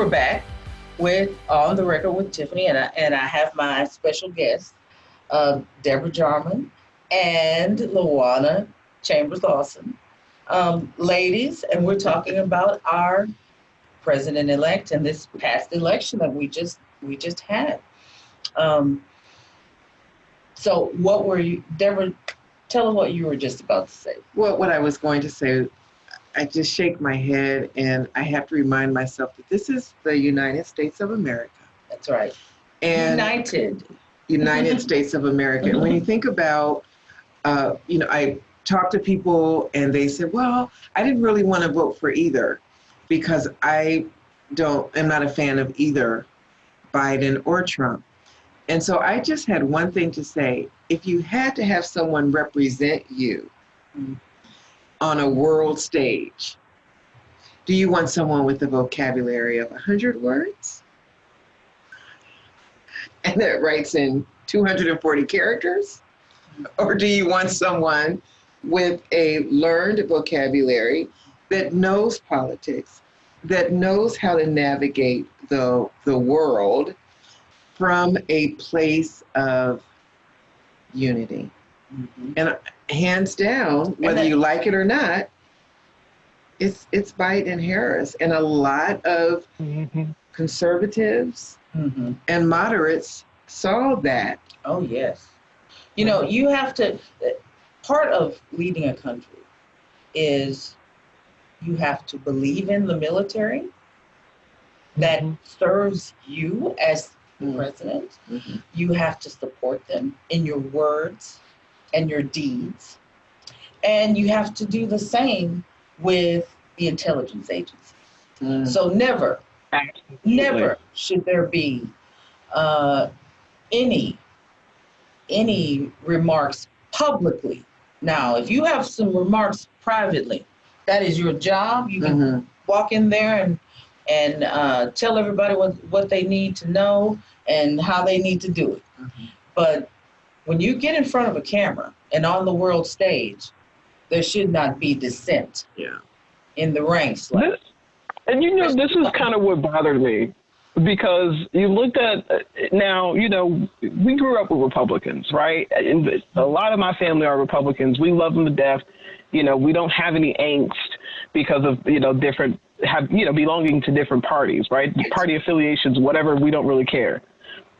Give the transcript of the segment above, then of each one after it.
we're back with On the Record with Tiffany, and I have my special guest, Deborah Jarman and Juana Chambers-Lawson. Ladies, and we're talking about our president-elect and this past election that we just had. So what were you, Deborah, tell us what you were just about to say. Well, what I was going to say, I just shake my head and I have to remind myself that this is the United States of America. That's right. And United States of America. And when you think about, I talk to people and they say, well, I didn't really want to vote for either because I'm not a fan of either Biden or Trump. And so I just had one thing to say. If you had to have someone represent you on a world stage, do you want someone with a vocabulary of 100 words and that writes in 240 characters? Or do you want someone with a learned vocabulary that knows politics, that knows how to navigate the world from a place of unity? Mm-hmm. And hands down, whether you like it or not, it's Biden and Harris. And a lot of conservatives and moderates saw that. Oh, yes. You know, you have to, part of leading a country is you have to believe in the military that serves you as the president. Mm-hmm. You have to support them in your words and your deeds. And you have to do the same with the intelligence agencies. So never should there be any remarks publicly. Now, if you have some remarks privately, that is your job. You can walk in there and tell everybody what they need to know and how they need to do it. But when you get in front of a camera and on the world stage, there should not be dissent in the ranks. And this is kind of what bothered me, because you looked at now, we grew up with Republicans, right? And a lot of my family are Republicans. We love them to death. We don't have any angst because of, belonging to different parties, right? Party affiliations, whatever, we don't really care.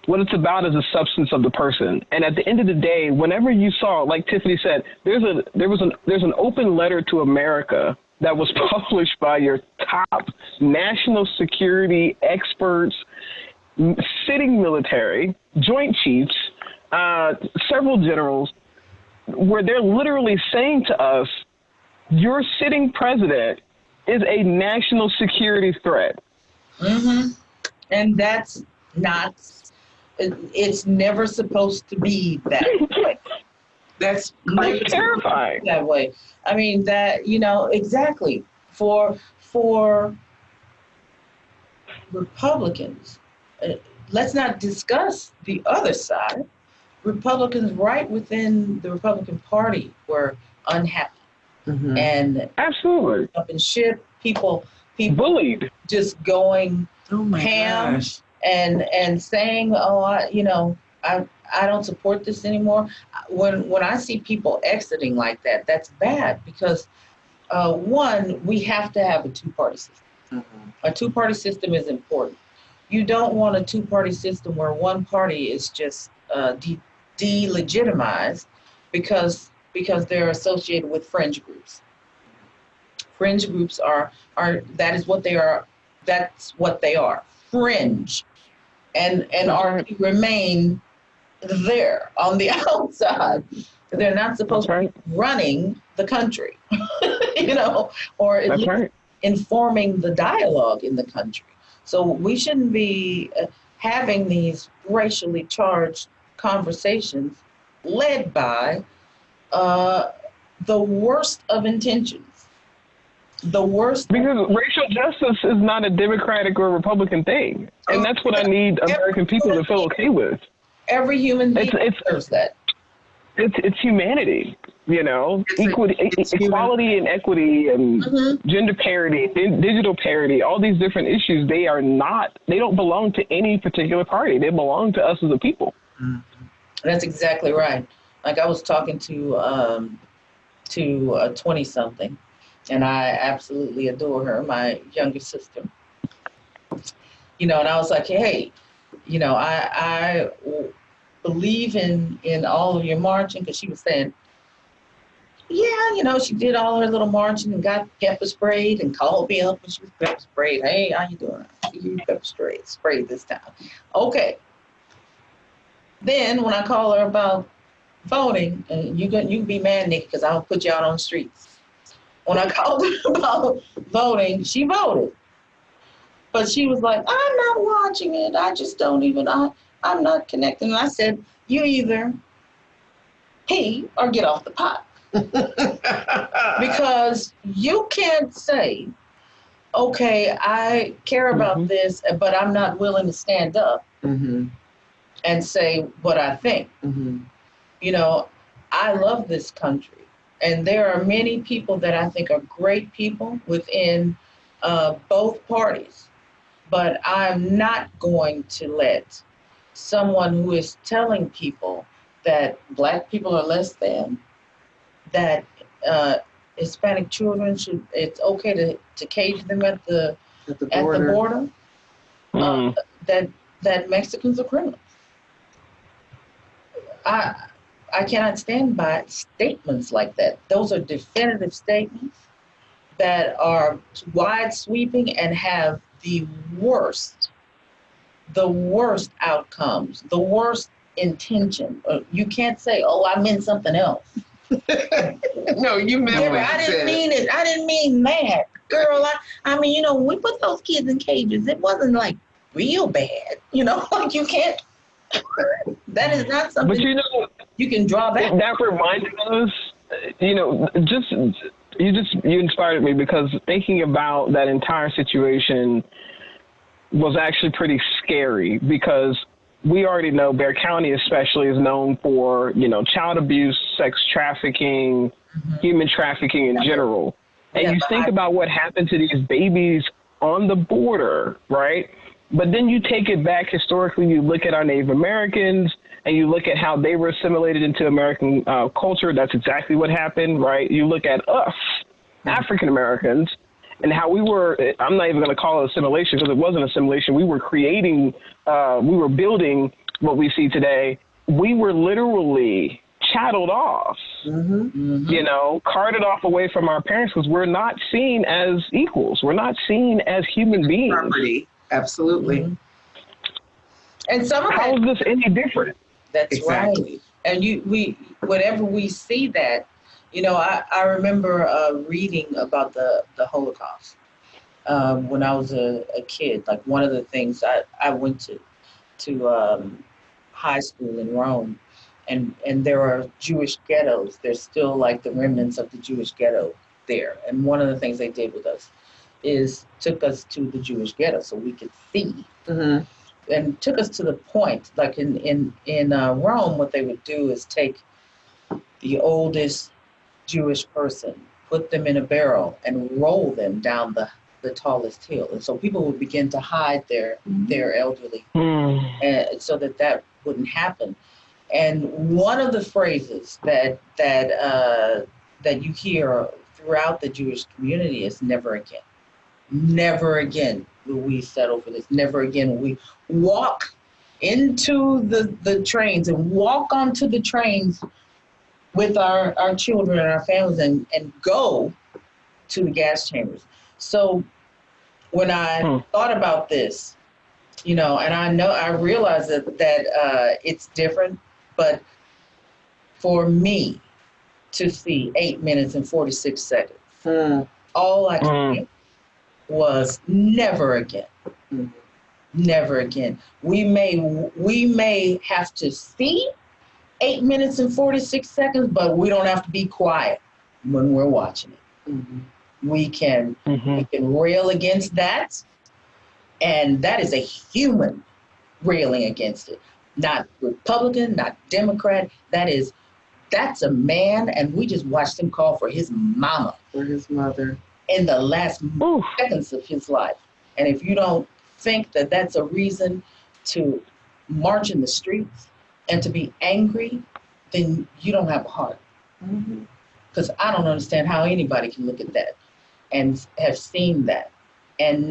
What it's about is the substance of the person. And at the end of the day, whenever you saw, like Tiffany said, there's an open letter to America that was published by your top national security experts, sitting military, joint chiefs, several generals, where they're literally saying to us, your sitting president is a national security threat. And that's not, it's never supposed to be that way. That's terrifying. That way. I mean, that, exactly. For Republicans, let's not discuss the other side. Republicans right within the Republican Party were unhappy. And absolutely up in shit, people bullied, just going ham and saying, I don't support this anymore. When I see people exiting like that, that's bad because one, we have to have a two-party system. A two-party system is important. You don't want a two-party system where one party is just delegitimized because they're associated with fringe groups. Fringe groups are that is what they are. That's what they are. Fringe, and are to remain there on the outside. They're not supposed to be running the country, or at least informing the dialogue in the country. So we shouldn't be having these racially charged conversations led by the worst of intentions. The worst. Because racial justice is not a Democratic or Republican thing. And that's what I need American people to feel okay with. Every human being deserves that. It's humanity, you know, equality and equity and gender parity, digital parity, all these different issues. They don't belong to any particular party. They belong to us as a people. That's exactly right. Like I was talking to a 20-something, and I absolutely adore her, my younger sister. You know, and I was like, hey, you know, I believe in all of your marching, because she was saying, yeah, you know, she did all her little marching and got pepper sprayed and called me up when she was pepper sprayed. Hey, how you doing? You pepper sprayed this time. Okay. Then when I call her about voting, and you can be mad, Nikki, because I'll put you out on the streets. When I called her about voting, she voted. But she was like, I'm not watching it. I just don't even, I'm not connecting. And I said, you either pee or get off the pot. Because you can't say, okay, I care about this, but I'm not willing to stand up and say what I think. You know, I love this country. And there are many people that I think are great people within both parties. But I'm not going to let someone who is telling people that Black people are less than, that Hispanic children it's okay to cage them at the border, that Mexicans are criminals. I cannot stand by statements like that. Those are definitive statements that are wide sweeping and have the worst outcomes, the worst intention. You can't say, oh, I meant something else. No, you meant Deborah, what you I didn't said. mean it. I didn't mean that. Girl, I mean, you know, when we put those kids in cages, it wasn't like real bad. You know, like you can't, that is not something But you know, you can draw back. That reminded us, you know, you inspired me, because thinking about that entire situation was actually pretty scary, because we already know Bexar County especially is known for, you know, child abuse, sex trafficking, human trafficking in general. And you think about what happened to these babies on the border, right? But then you take it back historically, you look at our Native Americans, and you look at how they were assimilated into American culture. That's exactly what happened, right? You look at us, African Americans, and how we were, I'm not even going to call it assimilation, because it wasn't assimilation. We were creating, we were building what we see today. We were literally chatteled off, you know, carted off away from our parents, because we're not seen as equals. We're not seen as human beings. Property. Absolutely. And some of that, how is this any different? That's exactly. Right. And whenever we see that, you know, I remember reading about the Holocaust when I was a kid. Like one of the things I went to high school in Rome, and there are Jewish ghettos. There's still like the remnants of the Jewish ghetto there. And one of the things they did with us is took us to the Jewish ghetto so we could see. And took us to the point, like in Rome, what they would do is take the oldest Jewish person, put them in a barrel, and roll them down the tallest hill. And so people would begin to hide their elderly, so that wouldn't happen. And one of the phrases that you hear throughout the Jewish community is "never again." Never again will we settle for this. Never again will we walk into the trains and walk onto the trains with our children and our families and go to the gas chambers. So when I thought about this, you know, and I realized that it's different, but for me to see 8 minutes and 46 seconds, all I could think was never again. Never again. We may have to see 8 minutes and 46 seconds, but we don't have to be quiet when we're watching it. We can rail against that, and that is a human railing against it. Not Republican, not Democrat. That That's a man, and we just watched him call for his mama. For his mother. In the last seconds of his life. And if you don't think that that's a reason to march in the streets and to be angry, then you don't have a heart. Because I don't understand how anybody can look at that and have seen that and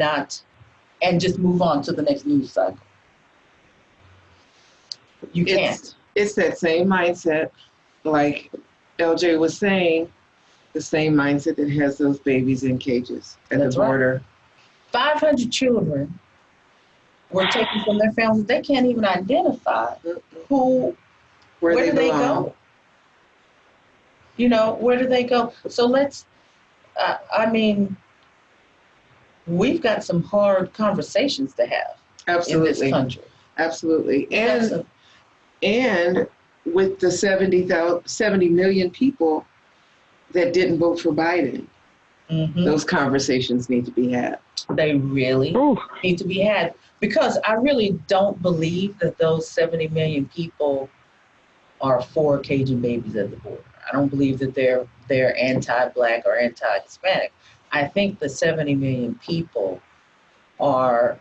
just move on to the next news cycle. You can't. It's that same mindset, like LJ was saying, the same mindset that has those babies in cages at the border. Right. 500 children were taken from their families. They can't even identify where do they go? You know, where do they go? So let's, we've got some hard conversations to have. Absolutely. In this country. Absolutely. And with the 70 million people that didn't vote for Biden, those conversations need to be had. They really need to be had, because I really don't believe that those 70 million people are for Cajun babies at the border. I don't believe that they're anti-Black or anti-Hispanic. I think the 70 million people are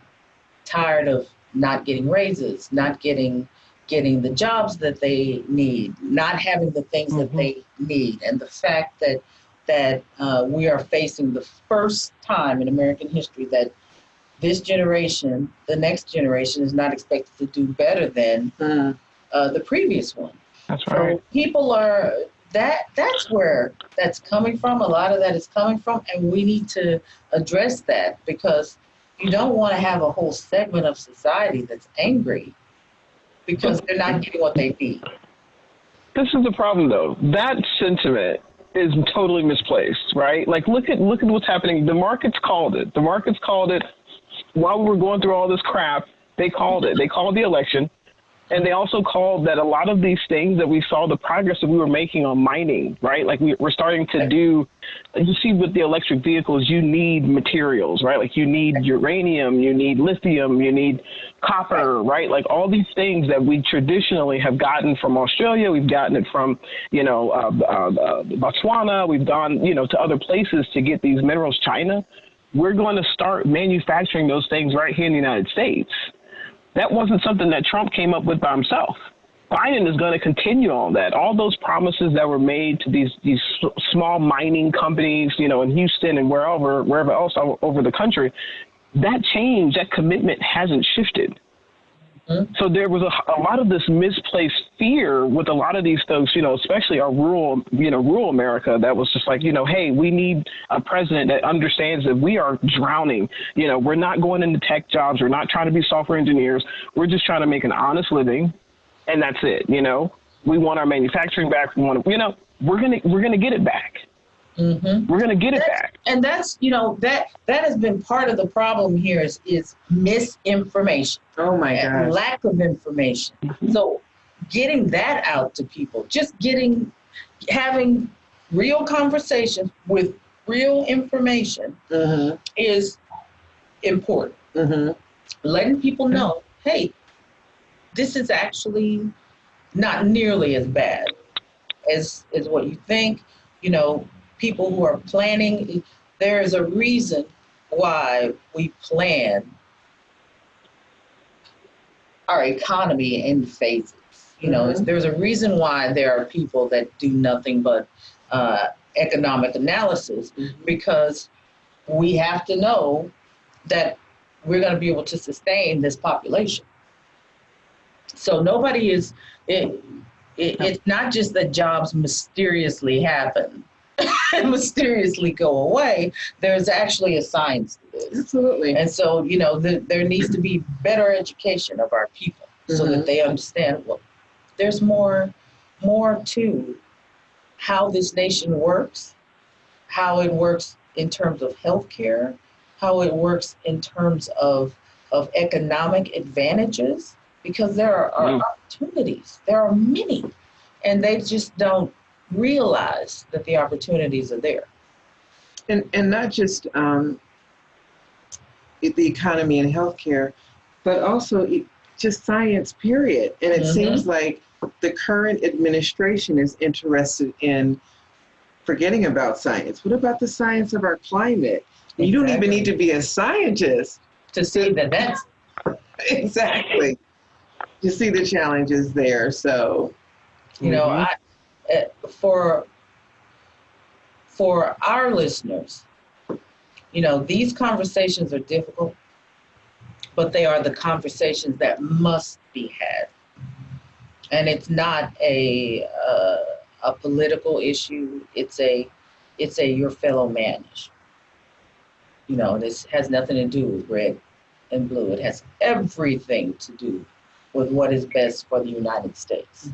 tired of not getting raises, not getting the jobs that they need, not having the things that they need, and the fact that we are facing the first time in American history that this generation, the next generation, is not expected to do better than the previous one. That's right. So people are, that's where that's coming from. A lot of that is coming from, and we need to address that, because you don't want to have a whole segment of society that's angry because they're not getting what they need. This is the problem, though. That sentiment is totally misplaced, right? Like, look at what's happening. The markets called it. The markets called it while we were going through all this crap. They called it. They called the election. And they also called that a lot of these things that we saw, the progress that we were making on mining, right? Like we're starting to do, you see with the electric vehicles, you need materials, right? Like you need uranium, you need lithium, you need copper, right? Like all these things that we traditionally have gotten from Australia, we've gotten it from, Botswana, we've gone, to other places to get these minerals, China. We're going to start manufacturing those things right here in the United States. That wasn't something that Trump came up with by himself. Biden is going to continue on that. All those promises that were made to these small mining companies, in Houston and wherever else over the country, that change, that commitment hasn't shifted. So there was a lot of this misplaced fear with a lot of these folks, especially our rural America, that was just like, hey, we need a president that understands that we are drowning. We're not going into tech jobs. We're not trying to be software engineers. We're just trying to make an honest living. And that's it. We want our manufacturing back. We want to, we're going to get it back. We're going to get it back. And that's, that has been part of the problem here is misinformation. Oh my gosh. Lack of information. So getting that out to people, just having real conversations with real information is important. Letting people know, hey, this is actually not nearly as bad as what you think. People who are planning, there is a reason why we plan our economy in phases. There's a reason why there are people that do nothing but economic analysis, because we have to know that we're going to be able to sustain this population. So nobody is, it's not just that jobs mysteriously happen and mysteriously go away. There's actually a science to this. Absolutely. And so, there needs to be better education of our people so that they understand, well, there's more to how this nation works, how it works in terms of healthcare, how it works in terms of economic advantages, because there are opportunities. There are many, and they just don't realize that the opportunities are there. And not just the economy and healthcare, but also just science, period. And it seems like the current administration is interested in forgetting about science. What about the science of our climate? You don't even need to be a scientist to see that that's exactly. You see the challenges there. So, you know, for our listeners, you know, these conversations are difficult, but they are the conversations that must be had. And it's not a political issue. It's a your fellow man issue. You know, this has nothing to do with red and blue. It has everything to do with what is best for the United States.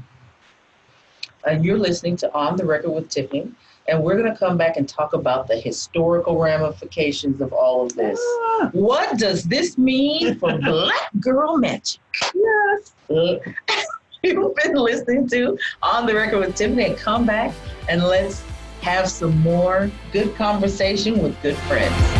And you're listening to On the Record with Tiffany, and we're going to come back and talk about the historical ramifications of all of this. What does this mean for Black Girl Magic? yes. You've been listening to On the Record with Tiffany, and come back and let's have some more good conversation with good friends.